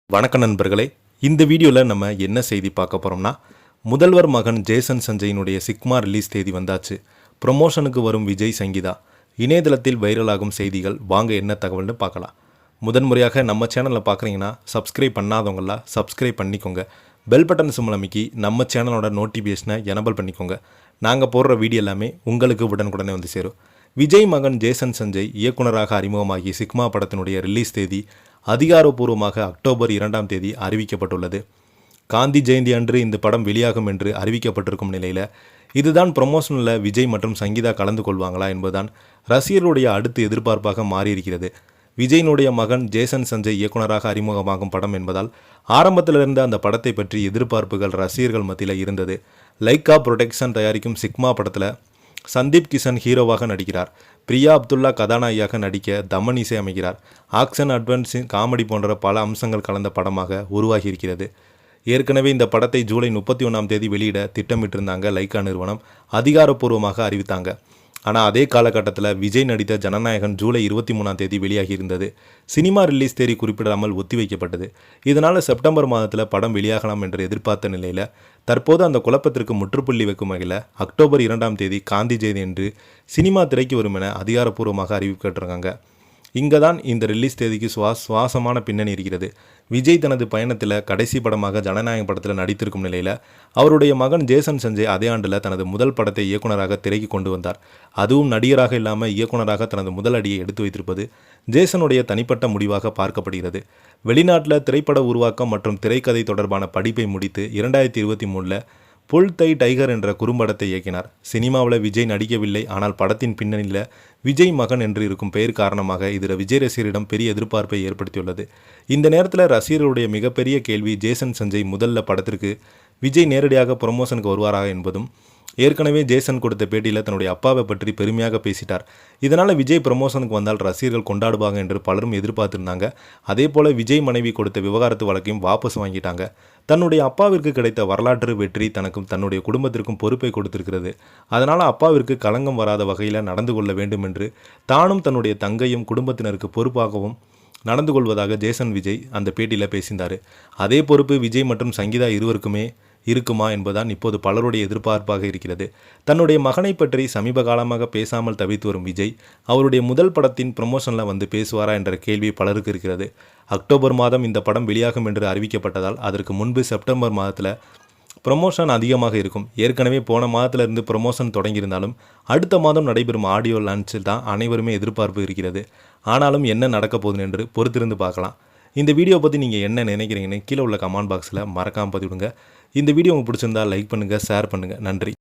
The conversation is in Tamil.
வணக்கம் நண்பர்களே, இந்த வீடியோவில் நம்ம என்ன செய்தி பார்க்க போகிறோம்னா, முதல்வர் மகன் ஜேசன் சஞ்சயினுடைய சிக்மா ரிலீஸ் தேதி வந்தாச்சு. ப்ரொமோஷனுக்கு வரும் விஜய் சங்கீதா. இணையதளத்தில் வைரலாகும் செய்திகள். வாங்க என்ன தகவல்னு பார்க்கலாம். முதன்முறையாக நம்ம சேனலில் பார்க்குறீங்கன்னா சப்ஸ்கிரைப் பண்ணாதவங்களாம் சப்ஸ்கிரைப் பண்ணிக்கோங்க. பெல் பட்டன் சிம்பிள் அமைக்கி நம்ம சேனலோட நோட்டிஃபிகேஷனை எனபிள் பண்ணிக்கோங்க. நாங்கள் போடுற வீடியோ எல்லாமே உங்களுக்கு உடனுக்குடனே வந்து சேரும். விஜய் மகன் ஜேசன் சஞ்சய் இயக்குனராக அறிமுகமாகி சிக்மா படத்தினுடைய ரிலீஸ் தேதி அதிகாரப்பூர்வமாக அக்டோபர் 2ஆம் தேதி அறிவிக்கப்பட்டுள்ளது. காந்தி ஜெயந்தி அன்று இந்த படம் வெளியாகும் என்று அறிவிக்கப்பட்டிருக்கும் நிலையில் இதுதான் ப்ரொமோஷனில் விஜய் மற்றும் சங்கீதா கலந்து கொள்வாங்களா என்பதுதான் ரசிகர்களுடைய அடுத்த எதிர்பார்ப்பாக மாறியிருக்கிறது. விஜயினுடைய மகன் ஜேசன் சஞ்சய் இயக்குனராக அறிமுகமாகும் படம் என்பதால் ஆரம்பத்திலிருந்து அந்த படத்தை பற்றி எதிர்பார்ப்புகள் ரசிகர்கள் மத்தியில் இருந்தது. லைக்கா புரொடக்ஷன் தயாரிக்கும் சிக்மா படத்தில் சந்தீப் கிஷன் ஹீரோவாக நடிக்கிறார். பிரியா அப்துல்லா கதாநாயகியாக நடிக்க தமன் இசை அமைக்கிறார். ஆக்ஷன், அட்வென்ச்சர், காமெடி போன்ற பல அம்சங்கள் கலந்த படமாக உருவாகியிருக்கிறது. ஏற்கனவே இந்த படத்தை ஜூலை 31ஆம் தேதி வெளியிட திட்டமிட்டிருந்தாங்க லைக்கா நிறுவனம். அதிகாரப்பூர்வமாக அறிவித்தாங்க. ஆனால் அதே காலகட்டத்தில் விஜய் நடித்த ஜனநாயகன் ஜூலை 23ஆம் தேதி வெளியாகியிருந்தது. சினிமா ரிலீஸ் தேதி குறிப்பிடாமல் ஒத்திவைக்கப்பட்டது. இதனால் செப்டம்பர் மாதத்தில் படம் வெளியாகலாம் என்று எதிர்பார்த்த நிலையில் தற்போது அந்த குழப்பத்திற்கு முற்றுப்புள்ளி வைக்கும் வகையில் அக்டோபர் 2ஆம் தேதி காந்தி ஜெயந்தி என்று சினிமா திரைக்கு வரும் என அதிகாரப்பூர்வமாக அறிவிக்கப்பட்டிருக்காங்க. இங்கே தான் இந்த ரிலீஸ் தேதிக்கு சுவாசமான பின்னணி இருக்கிறது. விஜய் தனது பயணத்தில் கடைசி படமாக ஜனநாயகம் படத்தில் நடித்திருக்கும் நிலையில் அவருடைய மகன் ஜேசன் சஞ்சய் அதே ஆண்டில் தனது முதல் படத்தை இயக்குனராக திரைக்கு கொண்டு வந்தார். அதுவும் நடிகராக இல்லாமல் இயக்குனராக தனது முதல் அடியை எடுத்து வைத்திருப்பது ஜேசனுடைய தனிப்பட்ட முடிவாக பார்க்கப்படுகிறது. வெளிநாட்டில் திரைப்பட உருவாக்கம் மற்றும் திரைக்கதை தொடர்பான படிப்பை முடித்து 2023 புல் தை டைகர் என்ற குறும்படத்தை இயக்கினார். சினிமாவில் விஜய் நடிக்கவில்லை. ஆனால் படத்தின் பின்னணியில் விஜய் மகன் என்று இருக்கும் பெயர் காரணமாக இதில் விஜய் ரசிகரிடம் பெரிய எதிர்பார்ப்பை ஏற்படுத்தியுள்ளது. இந்த நேரத்தில் ரசிகர்களுடைய மிகப்பெரிய கேள்வி, ஜேசன் சஞ்சய் முதல்ல படத்திற்கு விஜய் நேரடியாக ப்ரொமோஷனுக்கு வருவாராக என்பதும். ஏற்கனவே ஜேசன் கொடுத்த பேட்டியில் தன்னுடைய அப்பாவை பற்றி பெருமையாக பேசிட்டார். இதனால் விஜய் ப்ரமோஷனுக்கு வந்தால் ரசிகர்கள் கொண்டாடுவாங்க என்று பலரும் எதிர்பார்த்திருந்தாங்க. அதே போல் விஜய் மனைவி கொடுத்த விவகாரத்து வழக்கையும் வாபஸ் வாங்கிட்டாங்க. தன்னுடைய அப்பாவிற்கு கிடைத்த வரலாற்று வெற்றி தனக்கும் தன்னுடைய குடும்பத்திற்கும் பொறுப்பை கொடுத்திருக்கிறது. அதனால் அப்பாவிற்கு களங்கம் வராத வகையில் நடந்து கொள்ள வேண்டும் என்று தானும் தன்னுடைய தங்கையும் குடும்பத்தினருக்கு பொறுப்பாகவும் நடந்து கொள்வதாக ஜேசன் விஜய் அந்த பேட்டியில் பேசினார். அதே பொறுப்பு விஜய் மற்றும் சங்கீதா இருவருக்குமே இருக்குமா என்பதுதான் இப்போது பலருடைய எதிர்பார்ப்பாக இருக்கிறது. தன்னுடைய மகனை பற்றி சமீப காலமாக பேசாமல் தவித்து வரும் விஜய் அவருடைய முதல் படத்தின் ப்ரமோஷனில் வந்து பேசுவாரா என்ற கேள்வி பலருக்கு இருக்கிறது. அக்டோபர் மாதம் இந்த படம் வெளியாகும் என்று அறிவிக்கப்பட்டதால் அதற்கு முன்பு செப்டம்பர் மாதத்தில் ப்ரமோஷன் அதிகமாக இருக்கும். ஏற்கனவே போன மாதத்திலிருந்து ப்ரமோஷன் தொடங்கியிருந்தாலும் அடுத்த மாதம் நடைபெறும் ஆடியோ லான்ச்சில் தான் அனைவருமே எதிர்பார்ப்பு இருக்கிறது. ஆனாலும் என்ன நடக்க போகுது என்று பொறுத்திருந்து பார்க்கலாம். இந்த வீடியோ பற்றி நீங்கள் என்ன நினைக்கிறீங்கன்னு கீழே உள்ள கமெண்ட் பாக்ஸில் மறக்காமல் பதிவிடுங்க. இந்த வீடியோ உங்களுக்கு பிடிச்சிருந்தால் லைக் பண்ணுங்கள், ஷேர் பண்ணுங்கள். நன்றி.